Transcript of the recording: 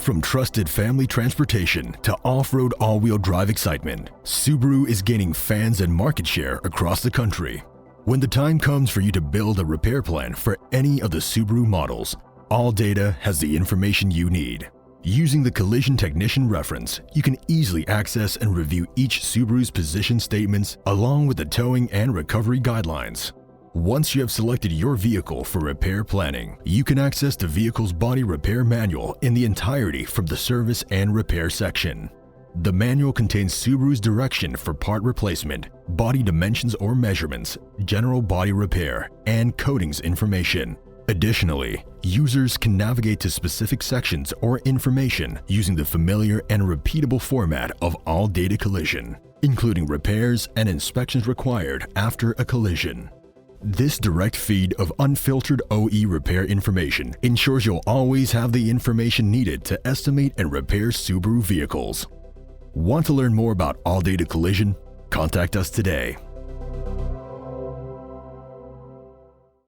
From trusted family transportation to off-road all-wheel drive excitement, Subaru is gaining fans and market share across the country. When the time comes for you to build a repair plan for any of the Subaru models, ALLDATA has the information you need. Using the Collision Technician reference, you can easily access and review each Subaru's position statements along with the towing and recovery guidelines. Once you have selected your vehicle for repair planning, you can access the vehicle's body repair manual in the entirety from the service and repair section. The manual contains Subaru's direction for part replacement, body dimensions or measurements, general body repair, and coatings information. Additionally, users can navigate to specific sections or information using the familiar and repeatable format of ALLDATA Collision, including repairs and inspections required after a collision. This direct feed of unfiltered OE repair information ensures you'll always have the information needed to estimate and repair Subaru vehicles. Want to learn more about ALLDATA Collision? Contact us today.